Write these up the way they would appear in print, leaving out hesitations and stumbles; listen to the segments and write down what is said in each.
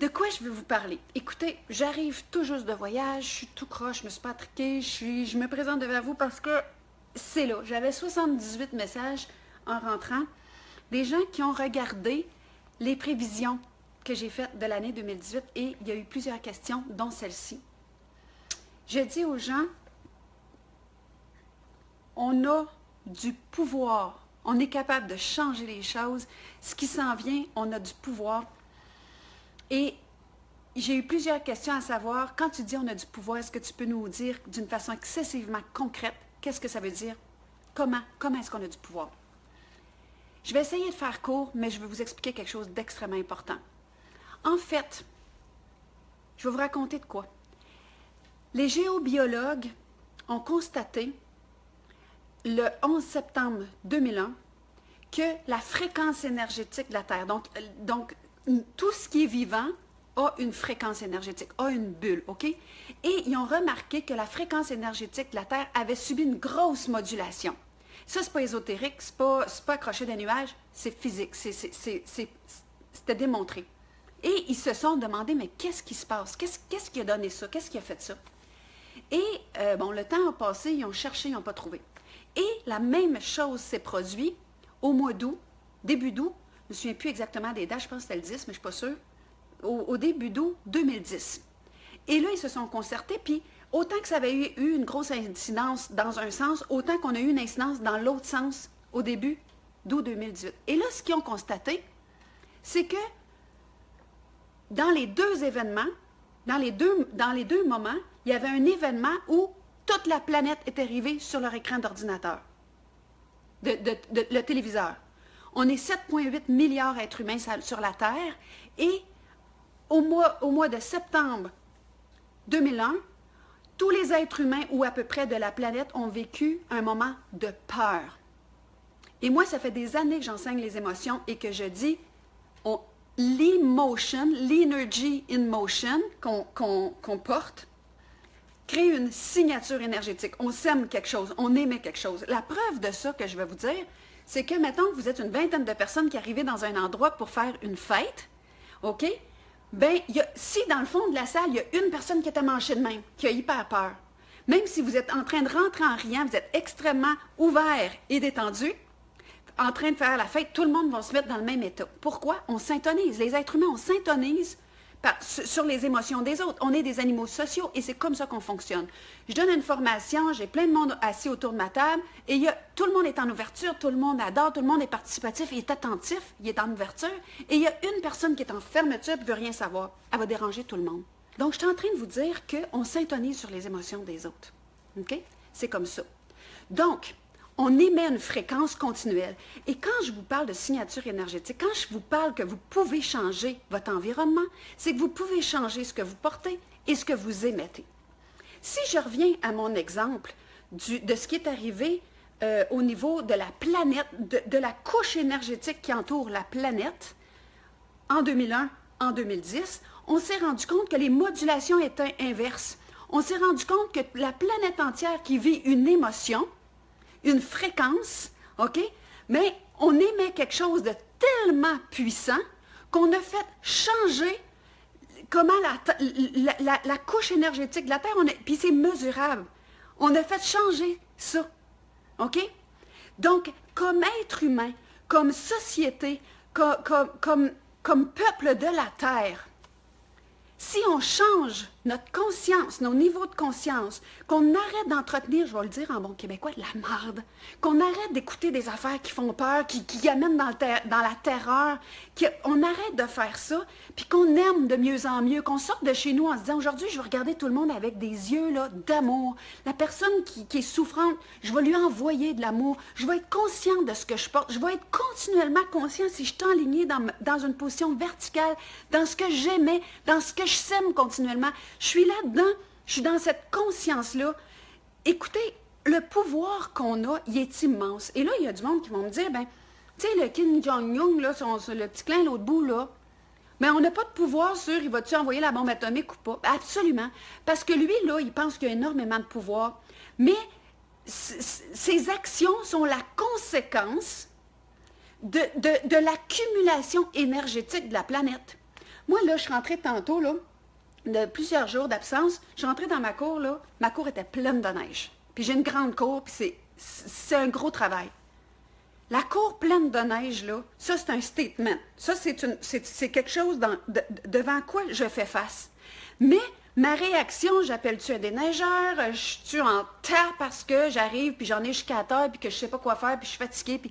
De quoi je veux vous parler? Écoutez, j'arrive tout juste de voyage, je suis tout croche, je me suis pas triquée, je me présente devant vous parce que c'est là. J'avais 78 messages en rentrant, des gens qui ont regardé les prévisions que j'ai faites de l'année 2018 et il y a eu plusieurs questions, dont celle-ci. Je dis aux gens, on a du pouvoir, on est capable de changer les choses. Ce qui s'en vient, on a du pouvoir. Et j'ai eu plusieurs questions à savoir, quand tu dis on a du pouvoir, est-ce que tu peux nous dire d'une façon excessivement concrète, qu'est-ce que ça veut dire? Comment est-ce qu'on a du pouvoir? Je vais essayer de faire court, mais je vais vous expliquer quelque chose d'extrêmement important. En fait, je vais vous raconter de quoi. Les géobiologues ont constaté le 11 septembre 2001 que la fréquence énergétique de la Terre, donc tout ce qui est vivant a une fréquence énergétique, a une bulle, OK? Et ils ont remarqué que la fréquence énergétique de la Terre avait subi une grosse modulation. Ça, c'est pas ésotérique, c'est pas accroché des nuages, c'est physique, c'était démontré. Et ils se sont demandé, mais qu'est-ce qui se passe? Qu'est-ce qui a donné ça? Qu'est-ce qui a fait ça? Et, le temps a passé, ils ont cherché, ils n'ont pas trouvé. Et la même chose s'est produite au mois d'août, début d'août, je ne me souviens plus exactement des dates, je pense que c'était le 10, mais je ne suis pas sûre, au début d'août 2010. Et là, ils se sont concertés, puis autant que ça avait eu une grosse incidence dans un sens, autant qu'on a eu une incidence dans l'autre sens au début d'août 2018. Et là, ce qu'ils ont constaté, c'est que dans les deux événements, dans les deux moments, il y avait un événement où toute la planète est arrivée sur leur écran d'ordinateur, le téléviseur. On est 7,8 milliards d'êtres humains sur la Terre et au mois de septembre 2001, tous les êtres humains ou à peu près de la planète ont vécu un moment de peur. Et moi, ça fait des années que j'enseigne les émotions et que je dis l'emotion, l'energy in motion qu'on porte, crée une signature énergétique. On sème quelque chose, on émet quelque chose. La preuve de ça que je vais vous dire, c'est que, mettons que vous êtes une vingtaine de personnes qui arrivent dans un endroit pour faire une fête, OK? Bien, si dans le fond de la salle, il y a une personne qui est amanchée de même, qui a hyper peur, même si vous êtes en train de rentrer en riant, vous êtes extrêmement ouvert et détendu, en train de faire la fête, tout le monde va se mettre dans le même état. Pourquoi? On s'intonise. Les êtres humains, on s'intonise sur les émotions des autres. On est des animaux sociaux et c'est comme ça qu'on fonctionne. Je donne une formation, j'ai plein de monde assis autour de ma table et tout le monde est en ouverture, tout le monde adore, tout le monde est participatif, il est attentif, il est en ouverture et il y a une personne qui est en fermeture et ne veut rien savoir. Elle va déranger tout le monde. Donc, je suis en train de vous dire qu'on s'intonise sur les émotions des autres. OK? C'est comme ça. Donc, on émet une fréquence continuelle. Et quand je vous parle de signature énergétique, quand je vous parle que vous pouvez changer votre environnement, c'est que vous pouvez changer ce que vous portez et ce que vous émettez. Si je reviens à mon exemple de ce qui est arrivé au niveau de la planète, de la couche énergétique qui entoure la planète, en 2001, en 2010, on s'est rendu compte que les modulations étaient inverses. On s'est rendu compte que la planète entière qui vit une émotion, une fréquence, OK? Mais on émet quelque chose de tellement puissant qu'on a fait changer comment la couche énergétique de la Terre, puis c'est mesurable. On a fait changer ça, OK? Donc, comme être humain, comme société, comme peuple de la Terre, si on change notre conscience, nos niveaux de conscience, qu'on arrête d'entretenir, je vais le dire en bon québécois, de la marde, qu'on arrête d'écouter des affaires qui font peur, qui amènent dans la terreur, qu'on arrête de faire ça, puis qu'on aime de mieux en mieux, qu'on sorte de chez nous en se disant, aujourd'hui, je vais regarder tout le monde avec des yeux d'amour. La personne qui est souffrante, je vais lui envoyer de l'amour. Je vais être consciente de ce que je porte. Je vais être continuellement conscient si je suis alignée dans une position verticale, dans ce que j'aimais, dans ce que je sème continuellement. Je suis là-dedans, je suis dans cette conscience-là. Écoutez, le pouvoir qu'on a, il est immense. Et là, il y a du monde qui vont me dire, ben, tu sais, le Kim Jong-un, là, le petit clin l'autre bout, là, mais on n'a pas de pouvoir sur il va-tu envoyer la bombe atomique ou pas. Absolument. Parce que lui, là, il pense qu'il y a énormément de pouvoir. Mais ses actions sont la conséquence de l'accumulation énergétique de la planète. Moi, là, je suis rentrée tantôt, là, de plusieurs jours d'absence. Je suis rentrée dans ma cour, là. Ma cour était pleine de neige. Puis j'ai une grande cour, puis c'est un gros travail. La cour pleine de neige, là, ça, c'est un statement. Ça, c'est quelque chose devant quoi je fais face. Mais ma réaction, j'appelle-tu un déneigeur? Je suis en tas parce que j'arrive, puis j'en ai jusqu'à terre, puis que je sais pas quoi faire, puis je suis fatiguée, puis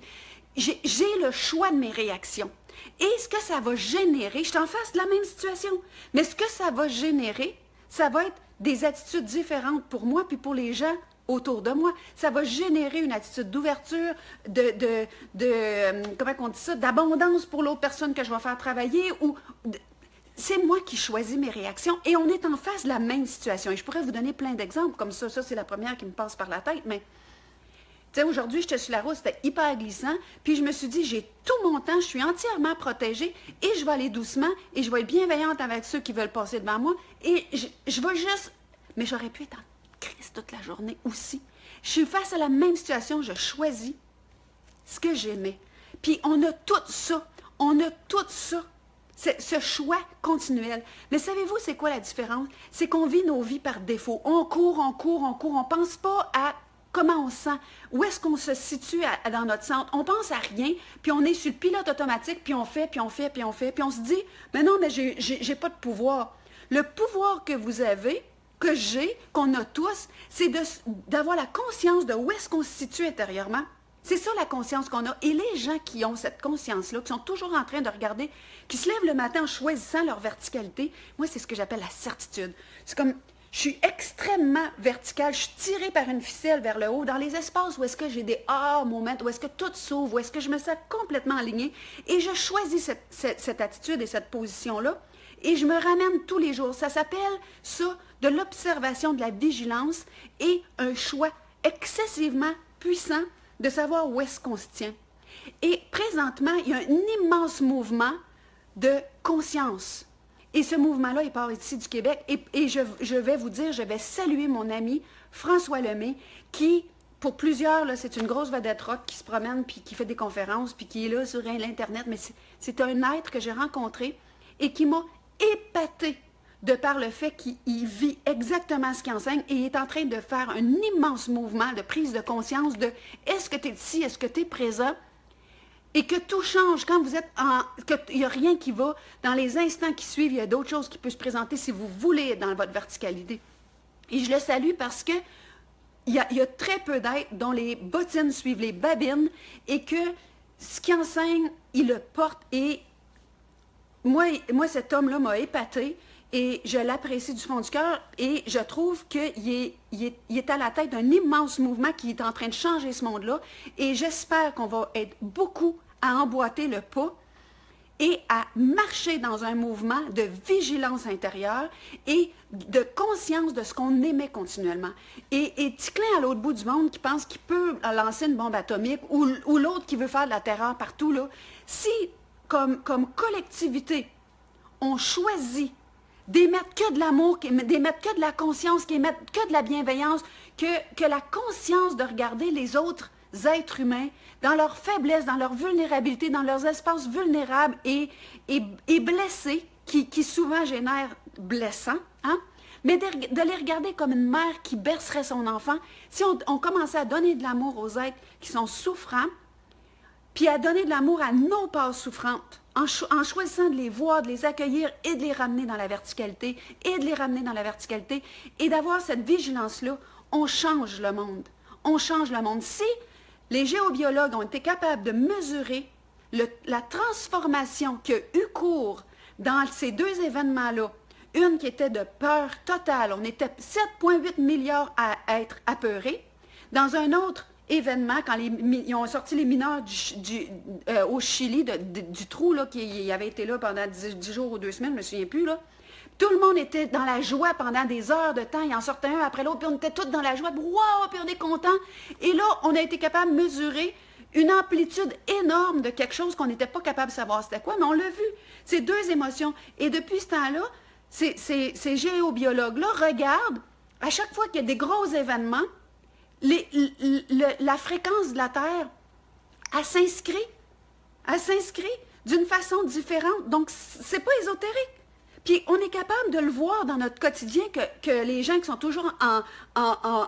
j'ai le choix de mes réactions. Et ce que ça va générer, je suis en face de la même situation, mais ce que ça va générer, ça va être des attitudes différentes pour moi puis pour les gens autour de moi. Ça va générer une attitude d'ouverture, comment on dit ça, d'abondance pour l'autre personne que je vais faire travailler. C'est moi qui choisis mes réactions et on est en face de la même situation. Et je pourrais vous donner plein d'exemples comme ça. Ça, c'est la première qui me passe par la tête, mais... Tu sais, aujourd'hui, j'étais sur la route, c'était hyper glissant, puis je me suis dit, j'ai tout mon temps, je suis entièrement protégée, et je vais aller doucement, et je vais être bienveillante avec ceux qui veulent passer devant moi, et je vais juste... Mais j'aurais pu être en crise toute la journée aussi. Je suis face à la même situation, je choisis ce que j'aimais. Puis on a tout ça, ce choix continuel. Mais savez-vous, c'est quoi la différence? C'est qu'on vit nos vies par défaut. On court, on pense pas à... Comment on se sent? Où est-ce qu'on se situe dans notre centre? On pense à rien, puis on est sur le pilote automatique, puis on fait, puis on se dit, mais non, mais j'ai pas de pouvoir. Le pouvoir que vous avez, que j'ai, qu'on a tous, c'est d'avoir la conscience de où est-ce qu'on se situe intérieurement. C'est ça la conscience qu'on a. Et les gens qui ont cette conscience-là, qui sont toujours en train de regarder, qui se lèvent le matin en choisissant leur verticalité, moi, c'est ce que j'appelle la certitude. C'est comme... Je suis extrêmement verticale, je suis tirée par une ficelle vers le haut, dans les espaces où est-ce que j'ai des moments, où est-ce que tout s'ouvre, où est-ce que je me sens complètement alignée, et je choisis cette attitude et cette position-là, et je me ramène tous les jours. Ça s'appelle ça, de l'observation, de la vigilance, et un choix excessivement puissant de savoir où est-ce qu'on se tient. Et présentement, il y a un immense mouvement de conscience. Et ce mouvement-là, il part ici du Québec. Et je vais vous dire, je vais saluer mon ami François Lemay, qui, pour plusieurs, là, c'est une grosse vedette rock qui se promène, puis qui fait des conférences, puis qui est là sur l'Internet. Mais c'est un être que j'ai rencontré et qui m'a épatée de par le fait qu'il vit exactement ce qu'il enseigne et il est en train de faire un immense mouvement de prise de conscience de est-ce que tu es ici, est-ce que tu es présent? Et que tout change quand vous êtes qu'il n'y a rien qui va. Dans les instants qui suivent, il y a d'autres choses qui peuvent se présenter si vous voulez être dans votre verticalité. Et je le salue parce que il y a très peu d'êtres dont les bottines suivent les babines et que ce qu'il enseigne, il le porte. Et moi cet homme-là m'a épatée et je l'apprécie du fond du cœur et je trouve qu'il est à la tête d'un immense mouvement qui est en train de changer ce monde-là et j'espère qu'on va être beaucoup à emboîter le pas et à marcher dans un mouvement de vigilance intérieure et de conscience de ce qu'on aimait continuellement. Et Ticlin à l'autre bout du monde qui pense qu'il peut lancer une bombe atomique ou l'autre qui veut faire de la terreur partout, là, si comme collectivité, on choisit d'émettre que de l'amour, d'émettre que de la conscience, d'émettre que de la bienveillance, que la conscience de regarder les autres êtres humains dans leur faiblesse, dans leur vulnérabilité, dans leurs espaces vulnérables et blessés, qui souvent génèrent blessants, hein? Mais de les regarder comme une mère qui bercerait son enfant. Si on commençait à donner de l'amour aux êtres qui sont souffrants, puis à donner de l'amour à nos parts souffrantes, en choisissant de les voir, de les accueillir et de les ramener dans la verticalité, et d'avoir cette vigilance-là, on change le monde. On change le monde. Si les géobiologues ont été capables de mesurer la transformation qui a eu cours dans ces deux événements-là, une qui était de peur totale, on était 7,8 milliards à être apeurés, dans un autre événement, quand ils ont sorti les mineurs au Chili du trou, là, qui avait été là pendant 10 jours ou 2 semaines, je ne me souviens plus, là. Tout le monde était dans la joie pendant des heures de temps, il en sortait un après l'autre, puis on était tous dans la joie, wow, puis on est contents. Et là, on a été capable de mesurer une amplitude énorme de quelque chose qu'on n'était pas capable de savoir c'était quoi, mais on l'a vu. Ces deux émotions. Et depuis ce temps-là, ces géobiologues-là regardent, à chaque fois qu'il y a des gros événements, la fréquence de la Terre, elle s'inscrit d'une façon différente. Donc, c'est pas ésotérique. Puis on est capable de le voir dans notre quotidien que les gens qui sont toujours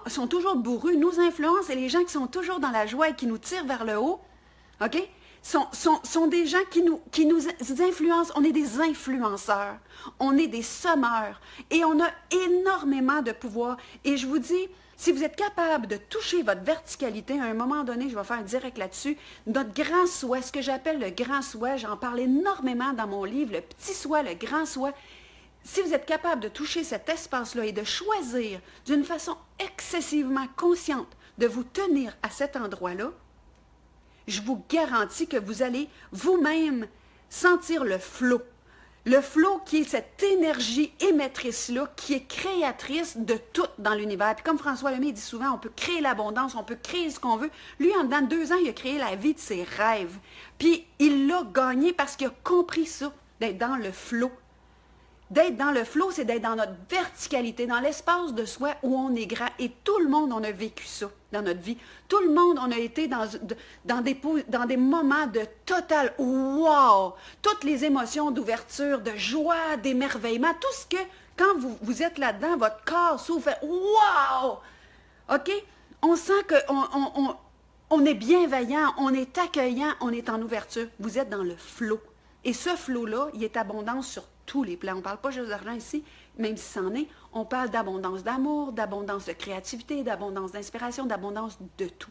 sont toujours bourrus nous influencent et les gens qui sont toujours dans la joie et qui nous tirent vers le haut, OK? Sont des gens qui nous influencent. On est des influenceurs. On est des sommeurs. Et on a énormément de pouvoir. Et je vous dis, si vous êtes capable de toucher votre verticalité, à un moment donné, je vais faire un direct là-dessus, notre grand soi, ce que j'appelle le grand soi, j'en parle énormément dans mon livre, le petit soi, le grand soi. Si vous êtes capable de toucher cet espace-là et de choisir d'une façon excessivement consciente de vous tenir à cet endroit-là, je vous garantis que vous allez vous-même sentir le flot. Le flot qui est cette énergie émettrice-là, qui est créatrice de tout dans l'univers. Puis comme François Lemay dit souvent, on peut créer l'abondance, on peut créer ce qu'on veut. Lui, en dedans de 2 ans, il a créé la vie de ses rêves. Puis il l'a gagné parce qu'il a compris ça, d'être dans le flot. D'être dans le flot, c'est d'être dans notre verticalité, dans l'espace de soi où on est grand. Et tout le monde, on a vécu ça dans notre vie. Tout le monde, on a été dans des moments de total wow! Toutes les émotions d'ouverture, de joie, d'émerveillement, tout ce que, quand vous êtes là-dedans, votre corps s'ouvre, fait wow! OK? On sent qu'on est bienveillant, on est accueillant, on est en ouverture. Vous êtes dans le flot. Et ce flot-là, il est abondance sur tous les plans. On ne parle pas juste d'argent ici, même si c'en est. On parle d'abondance d'amour, d'abondance de créativité, d'abondance d'inspiration, d'abondance de tout.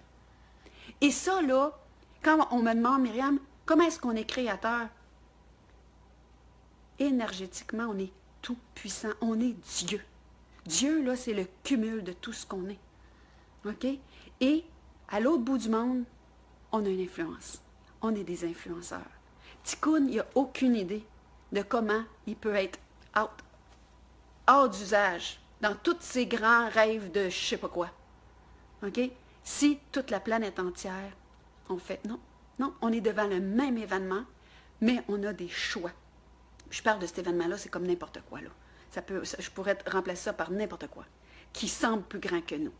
Et ça, là, quand on me demande, Myriam, comment est-ce qu'on est créateur? Énergétiquement, on est tout puissant. On est Dieu. Dieu, là, c'est le cumul de tout ce qu'on est. OK? Et à l'autre bout du monde, on a une influence. On est des influenceurs. Tikkun, il n'a aucune idée de comment il peut être hors d'usage dans tous ses grands rêves de je ne sais pas quoi. OK? Si toute la planète entière, on fait non, on est devant le même événement, mais on a des choix. Je parle de cet événement-là, c'est comme n'importe quoi, là. Je pourrais remplacer ça par n'importe quoi, qui semble plus grand que nous.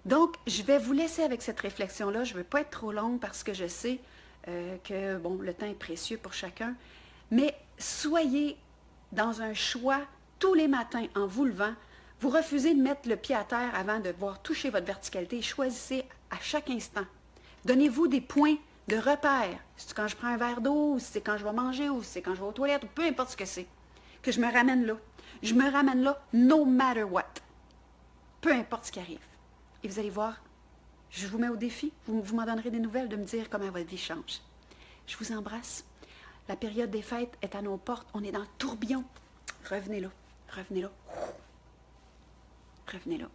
Donc, je vais vous laisser avec cette réflexion-là. Je ne veux pas être trop longue parce que je sais que, bon, le temps est précieux pour chacun, mais soyez dans un choix tous les matins en vous levant. Vous refusez de mettre le pied à terre avant de voir toucher votre verticalité. Choisissez à chaque instant. Donnez-vous des points de repère. Si c'est quand je prends un verre d'eau, ou si c'est quand je vais manger, ou si c'est quand je vais aux toilettes, ou peu importe ce que c'est, que je me ramène là. Je me ramène là no matter what. Peu importe ce qui arrive. Et vous allez voir, je vous mets au défi. Vous m'en donnerez des nouvelles de me dire comment votre vie change. Je vous embrasse. La période des fêtes est à nos portes. On est dans le tourbillon. Revenez là. Revenez là. Revenez là.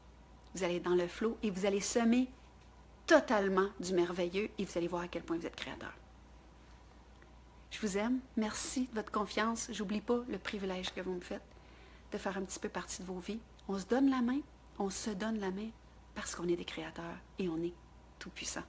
Vous allez être dans le flot et vous allez semer totalement du merveilleux et vous allez voir à quel point vous êtes créateur. Je vous aime. Merci de votre confiance. J'oublie pas le privilège que vous me faites de faire un petit peu partie de vos vies. On se donne la main. On se donne la main parce qu'on est des créateurs et on est tout puissant.